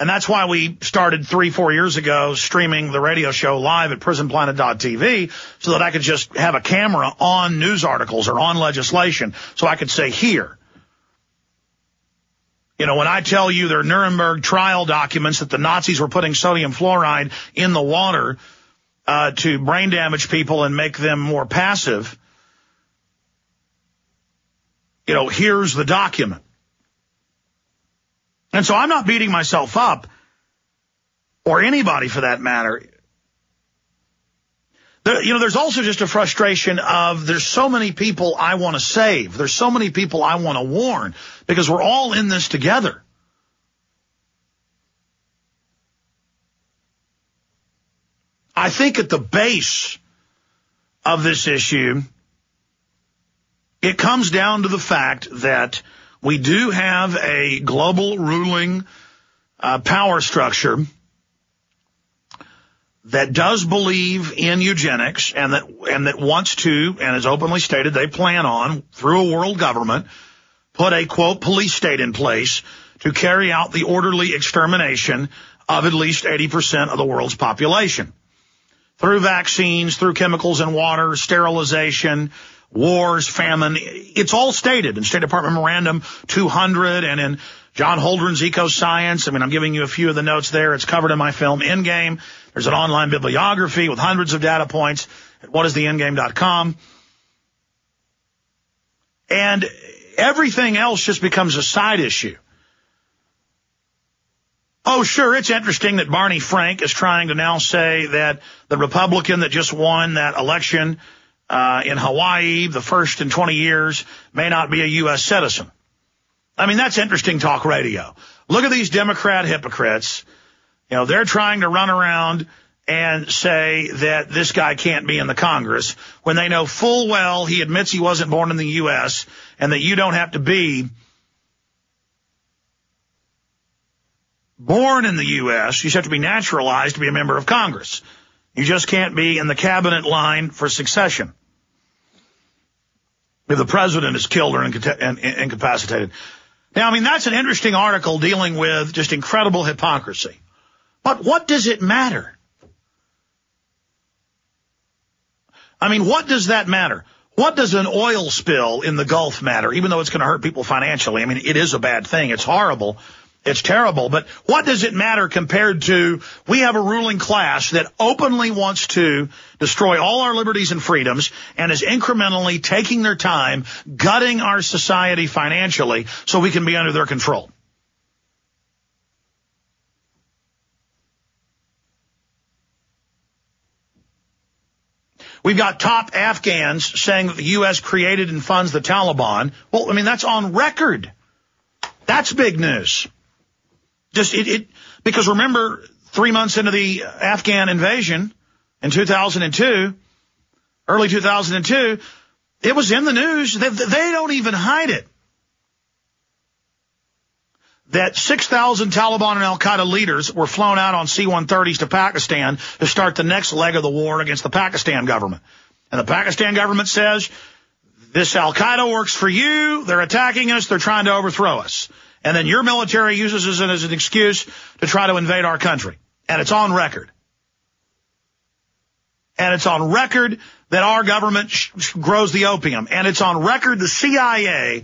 And that's why we started 3-4 years ago streaming the radio show live at prisonplanet.tv so that I could just have a camera on news articles or on legislation so I could say here. You know, when I tell you there are Nuremberg trial documents that the Nazis were putting sodium fluoride in the water to brain damage people and make them more passive, you know, here's the document. And so I'm not beating myself up, or anybody for that matter. You know, there's also just a frustration of there's so many people I want to save. There's so many people I want to warn because we're all in this together. I think at the base of this issue, it comes down to the fact that we do have a global ruling power structure that does believe in eugenics and that wants to, and has openly stated they plan on, through a world government, put a, quote, police state in place to carry out the orderly extermination of at least 80% of the world's population. Through vaccines, through chemicals in water, sterilization, wars, famine. It's all stated in State Department Memorandum 200 and in John Holdren's Eco-Science. I mean, I'm giving you a few of the notes there. It's covered in my film, Endgame. There's an online bibliography with hundreds of data points at whatistheendgame.com. And everything else just becomes a side issue. Oh, sure, it's interesting that Barney Frank is trying to now say that the Republican that just won that election in Hawaii, the first in 20 years, may not be a U.S. citizen. I mean, that's interesting talk radio. Look at these Democrat hypocrites. You know, they're trying to run around and say that this guy can't be in the Congress when they know full well he admits he wasn't born in the U.S. and that you don't have to be born in the U.S. You just have to be naturalized to be a member of Congress. You just can't be in the cabinet line for succession if the president is killed or incapacitated. Now, I mean, that's an interesting article dealing with just incredible hypocrisy. But what does it matter? I mean, what does that matter? What does an oil spill in the Gulf matter, even though it's going to hurt people financially? I mean, it is a bad thing. It's horrible. It's terrible. But what does it matter compared to we have a ruling class that openly wants to destroy all our liberties and freedoms and is incrementally taking their time gutting our society financially so we can be under their control? We've got top Afghans saying that the U.S. created and funds the Taliban. Well, I mean, that's on record. That's big news. Because remember, 3 months into the Afghan invasion in 2002, early 2002, it was in the news. They don't even hide it. That 6,000 Taliban and al-Qaeda leaders were flown out on C-130s to Pakistan to start the next leg of the war against the Pakistan government. And the Pakistan government says, this al-Qaeda works for you. They're attacking us. They're trying to overthrow us. And then your military uses it as an excuse to try to invade our country. And it's on record. And it's on record that our government grows the opium. And it's on record the CIA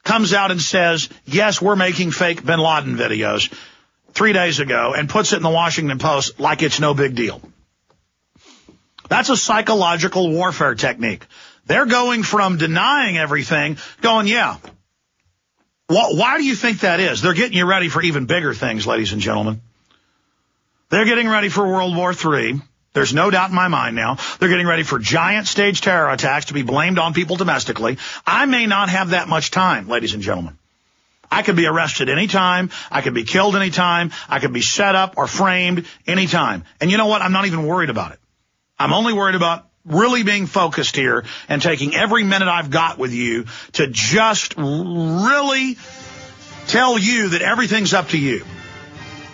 comes out and says, yes, we're making fake bin Laden videos 3 days ago and puts it in the Washington Post like it's no big deal. That's a psychological warfare technique. They're going from denying everything, going, yeah. Why do you think that is? They're getting you ready for even bigger things, ladies and gentlemen. They're getting ready for World War III. There's no doubt in my mind now. They're getting ready for giant stage terror attacks to be blamed on people domestically. I may not have that much time, ladies and gentlemen. I could be arrested anytime. I could be killed anytime. I could be set up or framed anytime. And you know what? I'm not even worried about it. I'm only worried about really being focused here and taking every minute I've got with you to just really tell you that everything's up to you.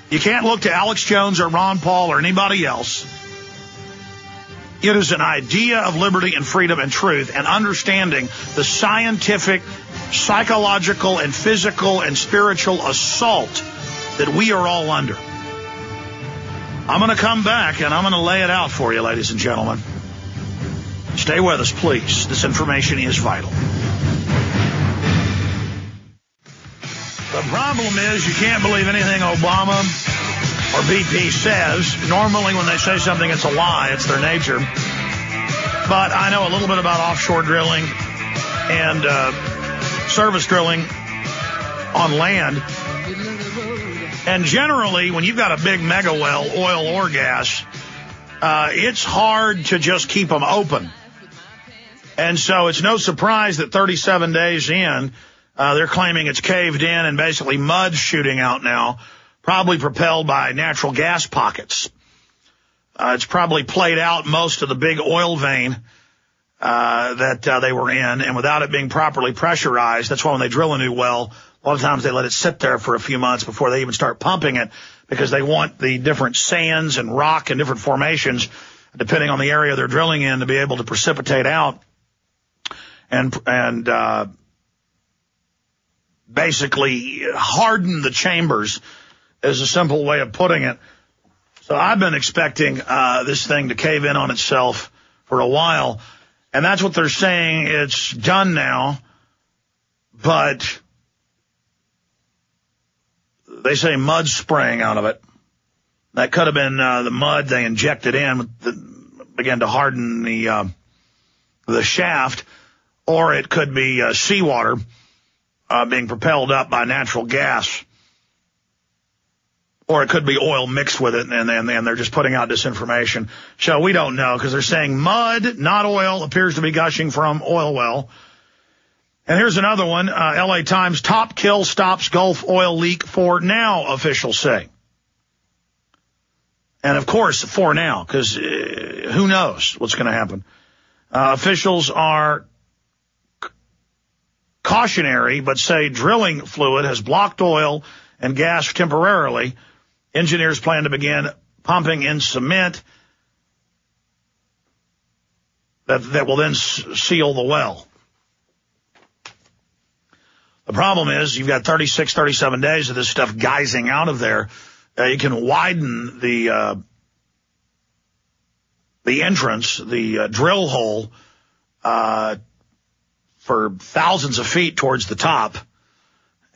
You can't look to Alex Jones or Ron Paul or anybody else. It is an idea of liberty and freedom and truth and understanding the scientific, psychological, and physical and spiritual assault that we are all under. I'm going to come back and I'm going to lay it out for you, ladies and gentlemen. Stay with us, please. This information is vital. The problem is you can't believe anything Obama or BP says. Normally when they say something, it's a lie. It's their nature. But I know a little bit about offshore drilling and service drilling on land. And generally, when you've got a big mega well, oil or gas, it's hard to just keep them open. And so it's no surprise that 37 days in, they're claiming it's caved in and basically mud's shooting out now, probably propelled by natural gas pockets. It's probably played out most of the big oil vein that they were in, and without it being properly pressurized, that's why when they drill a new well, a lot of times they let it sit there for a few months before they even start pumping it, because they want the different sands and rock and different formations, depending on the area they're drilling in, to be able to precipitate out and basically harden the chambers, is a simple way of putting it. So I've been expecting this thing to cave in on itself for a while, and that's what they're saying. It's done now, but they say mud spraying out of it. That could have been the mud they injected in that began to harden the shaft, or it could be seawater being propelled up by natural gas, or it could be oil mixed with it, and they're just putting out disinformation. So we don't know, because they're saying mud, not oil, appears to be gushing from oil well. And here's another one. LA Times, top kill stops Gulf oil leak for now, officials say. And, of course, for now, because who knows what's going to happen. Officials are cautionary, but say drilling fluid has blocked oil and gas temporarily. Engineers plan to begin pumping in cement that will then seal the well. The problem is you've got 36, 37 days of this stuff geysing out of there. You can widen the entrance, the drill hole, for thousands of feet towards the top,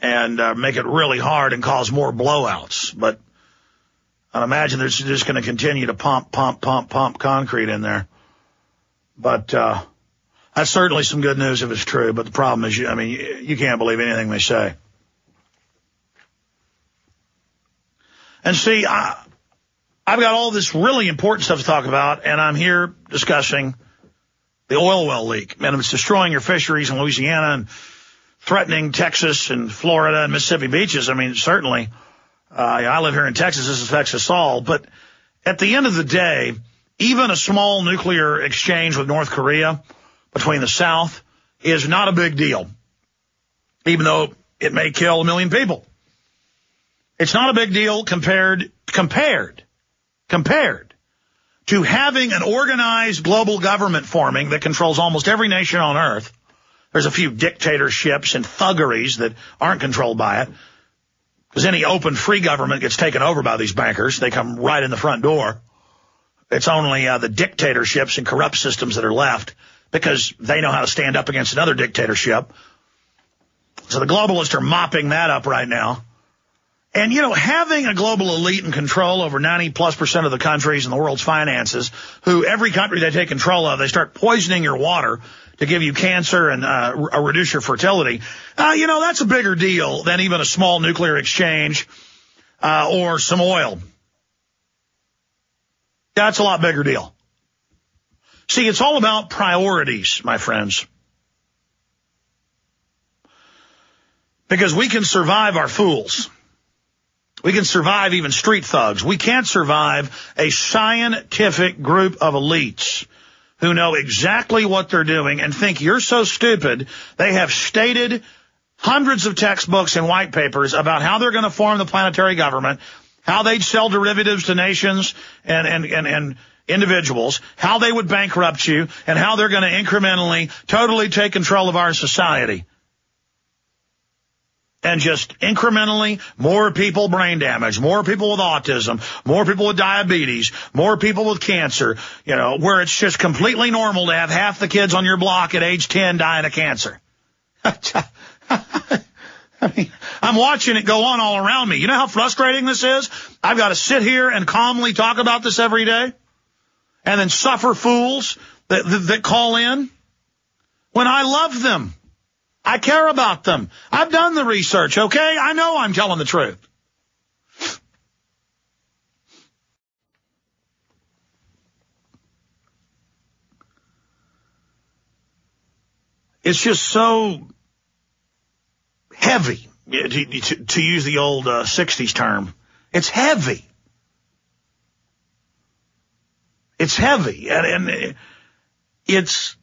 and make it really hard and cause more blowouts. But I imagine they're just going to continue to pump concrete in there. But that's certainly some good news if it's true. But the problem is, you can't believe anything they say. And see, I've got all this really important stuff to talk about, and I'm here discussing the oil well leak. Man, it's destroying your fisheries in Louisiana and threatening Texas and Florida and Mississippi beaches. Certainly, I live here in Texas. This affects us all. But at the end of the day, even a small nuclear exchange with North Korea between the South is not a big deal, even though it may kill 1 million people. It's not a big deal compared to having an organized global government forming that controls almost every nation on earth. There's a few dictatorships and thuggeries that aren't controlled by it, because any open free government gets taken over by these bankers. They come right in the front door. It's only the dictatorships and corrupt systems that are left, because they know how to stand up against another dictatorship. So the globalists are mopping that up right now. And, having a global elite in control over 90+% of the countries and the world's finances, who every country they take control of, they start poisoning your water to give you cancer and reduce your fertility. That's a bigger deal than even a small nuclear exchange or some oil. That's a lot bigger deal. See, it's all about priorities, my friends. Because we can survive our fools. We can survive even street thugs. We can't survive a scientific group of elites who know exactly what they're doing and think you're so stupid. They have stated hundreds of textbooks and white papers about how they're going to form the planetary government, how they'd sell derivatives to nations and individuals, how they would bankrupt you, and how they're going to incrementally, totally take control of our society. and just incrementally more people brain damage, more people with autism, more people with diabetes, more people with cancer, you know, where it's just completely normal to have half the kids on your block at age 10 dying of cancer. I mean, I'm watching it go on all around me. You know how frustrating this is? I've got to sit here and calmly talk about this every day and then suffer fools that call in when I love them. I care about them. I've done the research, okay? I know I'm telling the truth. It's just so heavy, to use the old 60s term. It's heavy. It's heavy. And it's